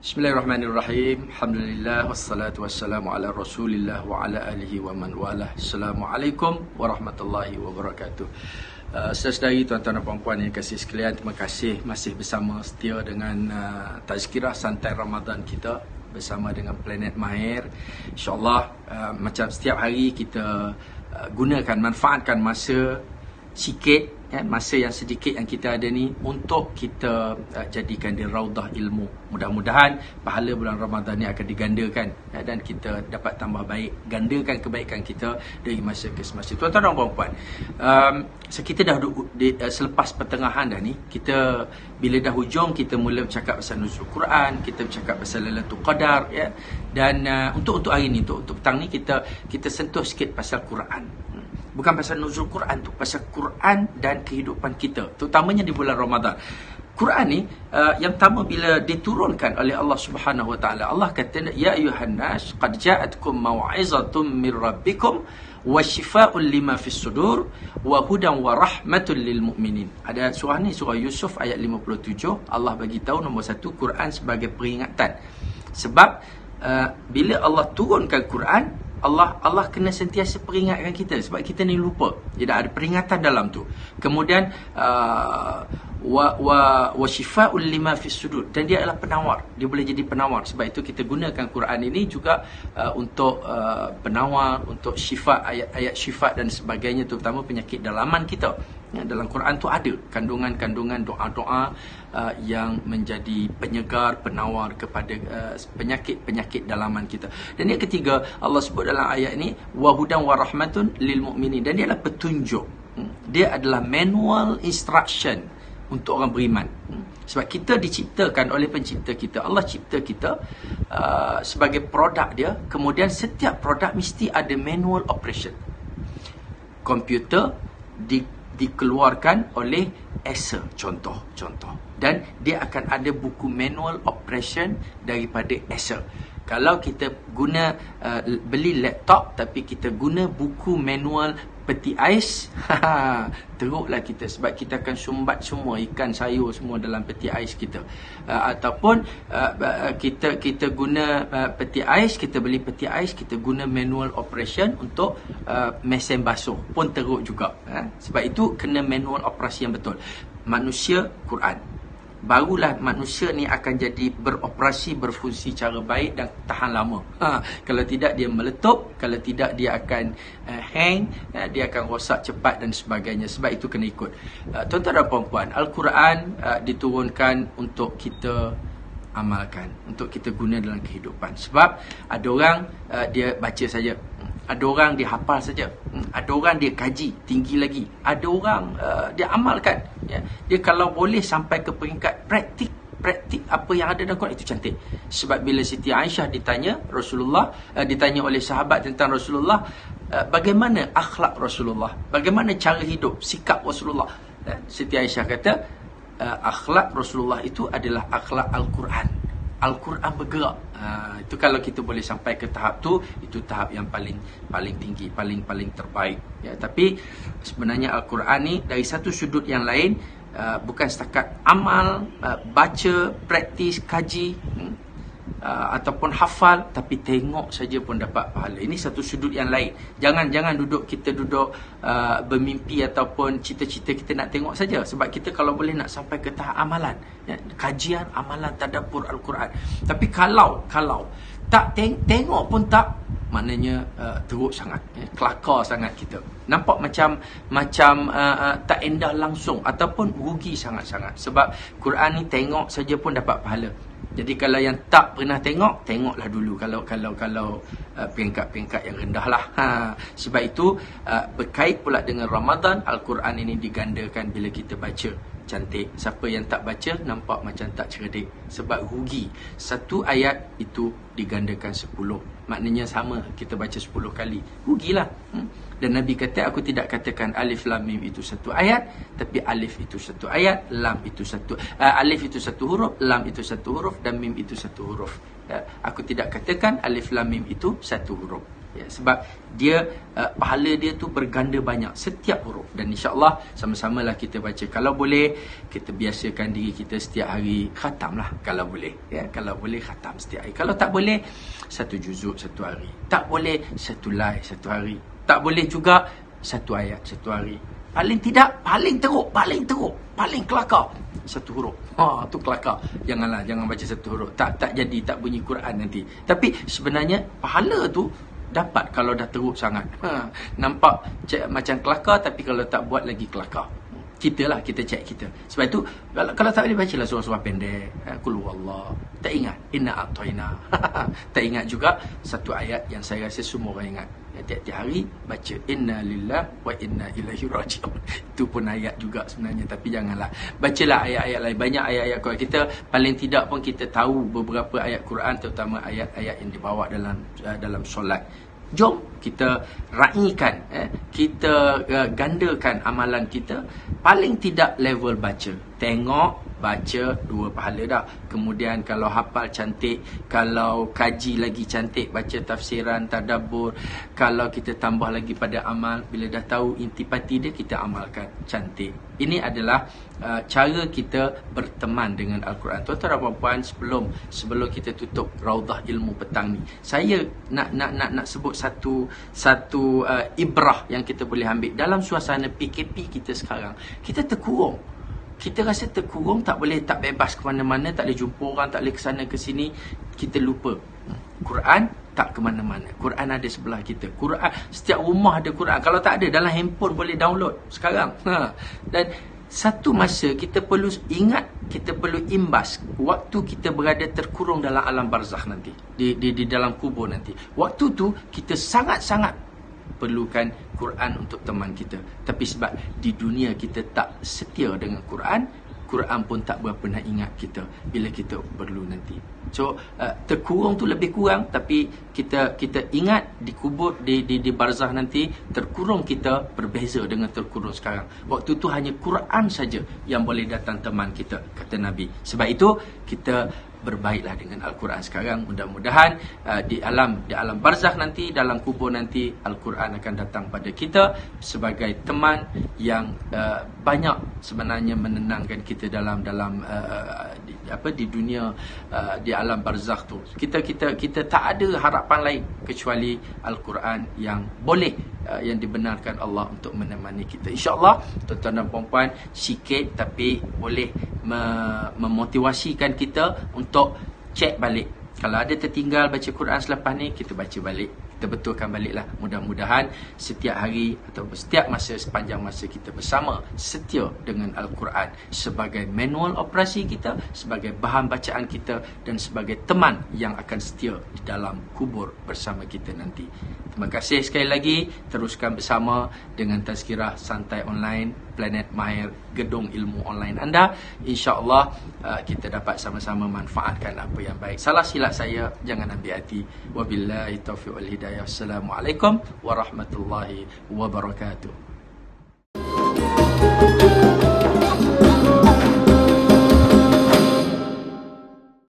Bismillahirrahmanirrahim. Alhamdulillah wassalatu wassalamu ala Rasulillah wa ala alihi wa man walah. Assalamualaikum warahmatullahi wabarakatuh. Saudara-saudari, tuan-tuan dan puan-puan yang kasih sekalian, terima kasih masih bersama setia dengan tazkirah santai Ramadan kita bersama dengan Planet Mahir. InsyaAllah macam setiap hari kita gunakan, manfaatkan masa sikit, masa yang sedikit yang kita ada ni untuk kita jadikan dia raudah ilmu. Mudah-mudahan pahala bulan Ramadan ni akan digandakan dan kita dapat tambah baik, gandakan kebaikan kita dari masa ke semasa. Tuan-tuan dan puan-puan, kita dah selepas pertengahan dah ni, kita bila dah hujung kita mula bercakap pasal nuzul Quran, kita bercakap pasal Lailatul Qadar, ya. Dan untuk hari ni, untuk petang ni kita sentuh sikit pasal Quran. Bukan pasal nuzul Quran tu, pasal Quran dan kehidupan kita, terutamanya di bulan Ramadan. Quran ni yang pertama bila diturunkan oleh Allah Subhanahu Wa Taala, Allah kata, ya ayuhan nas qad ja'atkum mau'izatun mir rabbikum wa shifaa'un lima fis sudur wa hudan wa rahmatun lil mu'minin. Ada surah ni, surah Yusuf ayat 57. Allah bagi tahu nombor satu, Quran sebagai peringatan. Sebab bila Allah turunkan Quran, Allah kena sentiasa peringatkan kita, sebab kita ni lupa. Tidak ada peringatan dalam tu. Kemudian wa shifaa'un lima fis sudur, dan dia adalah penawar. Dia boleh jadi penawar. Sebab itu kita gunakan Quran ini juga untuk penawar, untuk syifa, ayat-ayat syifa dan sebagainya, terutama penyakit dalaman kita. Ya, dalam Quran tu ada kandungan-kandungan doa-doa yang menjadi penyegar, penawar kepada penyakit-penyakit dalaman kita. Dan yang ketiga, Allah sebut dalam ayat ini, wa hudan wa rahmatun lil mu'minin, dan dia adalah petunjuk. Dia adalah manual instruction untuk orang beriman. Sebab kita diciptakan oleh pencipta kita. Allah cipta kita sebagai produk dia. Kemudian setiap produk mesti ada manual operation. Komputer dikeluarkan oleh Acer, contoh. Dan dia akan ada buku manual operation daripada Acer. Kalau kita guna beli laptop tapi kita guna buku manual peti ais, teruklah kita, sebab kita akan sumbat semua ikan sayur semua dalam peti ais kita. Ataupun kita guna peti ais, kita beli peti ais, kita guna manual operation untuk mesin basuh, pun teruk juga. Sebab itu kena manual operasi yang betul. Manusia Quran, barulah manusia ni akan jadi beroperasi, berfungsi cara baik dan tahan lama. Kalau tidak dia meletup, kalau tidak dia akan hang, dia akan rosak cepat dan sebagainya. Sebab itu kena ikut. Tuan-tuan dan puan-puan, Al-Quran diturunkan untuk kita amalkan, untuk kita guna dalam kehidupan. Sebab ada orang dia baca saja, ada orang dia hafal saja, ada orang dia kaji tinggi lagi, ada orang dia amalkan, ya. Dia kalau boleh sampai ke peringkat praktik apa yang ada dalam Quran, itu cantik. Sebab bila Siti Aisyah ditanya ditanya oleh sahabat tentang Rasulullah, bagaimana akhlak Rasulullah, bagaimana cara hidup, sikap Rasulullah, Siti Aisyah kata, akhlak Rasulullah itu adalah akhlak Al-Quran. Al-Quran bergerak. Itu kalau kita boleh sampai ke tahap tu, itu tahap yang paling tinggi, paling terbaik. Ya, tapi sebenarnya Al-Quran ni dari satu sudut yang lain, bukan setakat amal, baca, praktis, kaji, ataupun hafal, tapi tengok saja pun dapat pahala. Ini satu sudut yang lain. Jangan kita duduk bermimpi ataupun cita-cita kita nak tengok saja. Sebab kita kalau boleh nak sampai ke tahap amalan, ya, kajian, amalan, tadabbur Al-Quran. Tapi kalau tak tengok pun tak, maknanya teruk sangat, ya, kelakar sangat kita. Nampak macam tak endah langsung, ataupun rugi sangat-sangat. Sebab Quran ni tengok saja pun dapat pahala. Jadi kalau yang tak pernah tengoklah dulu kalau peringkat-peringkat yang rendah lah. Sebab itu berkait pula dengan Ramadan, Al-Quran ini digandakan bila kita baca. Cantik. Siapa yang tak baca nampak macam tak cerdik. Sebab rugi. Satu ayat itu digandakan 10. Maknanya sama, kita baca 10 kali. Rugilah. Dan Nabi kata, aku tidak katakan alif lam mim itu satu ayat, tapi alif itu satu ayat, lam itu satu, alif itu satu huruf, lam itu satu huruf, dan mim itu satu huruf. Aku tidak katakan alif lam mim itu satu huruf. ya, sebab dia pahala dia tu berganda banyak setiap huruf. Dan insya-Allah sama-samalah kita baca. Kalau boleh kita biasakan diri kita setiap hari khatam lah, kalau boleh ya, kalau boleh khatam setiap hari. Kalau tak boleh satu juzuk satu hari, tak boleh satu lai satu hari, tak boleh juga satu ayat satu hari. Paling tidak, paling teruk, paling kelakar satu huruf. Tu kelakar. Jangan baca satu huruf. Tak jadi, tak bunyi Quran nanti. Tapi sebenarnya pahala tu dapat kalau dah teruk sangat. Nampak macam kelakar, tapi kalau tak buat lagi kelakar. Kita cek kita. Sebab itu kalau tak boleh bacalah surah-surah pendek. Qul huwallah. Tak ingat inna a'tayna. Tak ingat juga satu ayat yang saya rasa semua orang ingat. Tiap-tiap hari baca inna lillah wa inna ilaihi raji'un. Itu pun ayat juga sebenarnya, tapi janganlah. Bacalah ayat-ayat lain. Banyak ayat-ayat Quran. Kita paling tidak pun kita tahu beberapa ayat Quran, terutama ayat-ayat yang dibawa dalam solat. Jom kita raikan, kita gandakan amalan kita. Paling tidak level baca. Tengok, baca 2 pahala dah. Kemudian kalau hafal cantik, kalau kaji lagi cantik, baca tafsiran, tadabbur. Kalau kita tambah lagi pada amal, bila dah tahu intipati dia, kita amalkan cantik. Ini adalah cara kita berteman dengan Al-Quran. Tuan-tuan dan puan-puan, sebelum kita tutup Raudhah Ilmu petang ni, saya nak sebut satu ibrah yang kita boleh ambil dalam suasana PKP kita sekarang. Kita terkurung. Kita rasa terkurung, tak bebas ke mana-mana, tak boleh jumpa orang, tak boleh ke sana ke sini. Kita lupa Quran tak ke mana-mana. Quran ada sebelah kita. Quran, setiap rumah ada Quran. Kalau tak ada, dalam handphone boleh download sekarang. Dan satu masa kita perlu ingat, kita perlu imbas waktu kita berada terkurung dalam alam barzakh nanti, di dalam kubur nanti. Waktu tu kita sangat-sangat perlukan Quran untuk teman kita. Tapi sebab di dunia kita tak setia dengan Quran pun tak berapa nak ingat kita bila kita perlu nanti. So terkurung tu lebih kurang, tapi kita ingat di kubur, di barzakh nanti, terkurung kita berbeza dengan terkurung sekarang. Waktu tu hanya Quran saja yang boleh datang teman kita, kata Nabi. Sebab itu kita berbaiklah dengan Al-Quran sekarang. Mudah-mudahan di alam barzakh nanti, dalam kubur nanti, Al-Quran akan datang pada kita sebagai teman yang banyak sebenarnya menenangkan kita dalam di dunia, di alam barzakh tu. Kita tak ada harapan lain kecuali Al-Quran yang boleh yang dibenarkan Allah untuk menemani kita. InsyaAllah tuan-tuan dan puan-puan, sikit tapi boleh memotivasikan kita untuk cek balik. Kalau ada tertinggal baca Quran selepas ni, kita baca balik, kita betulkan baliklah. Mudah-mudahan setiap hari atau setiap masa, sepanjang masa kita bersama, setia dengan Al-Quran sebagai manual operasi kita, sebagai bahan bacaan kita, dan sebagai teman yang akan setia di dalam kubur bersama kita nanti. Terima kasih sekali lagi. Teruskan bersama dengan Tazkirah Santai Online, Planet Mahir, gedung ilmu online anda. InsyaAllah kita dapat sama-sama manfaatkan apa yang baik. Salah silap saya, jangan ambil hati. Wabillahi taufiq wal hidayah. Assalamualaikum warahmatullahi wabarakatuh.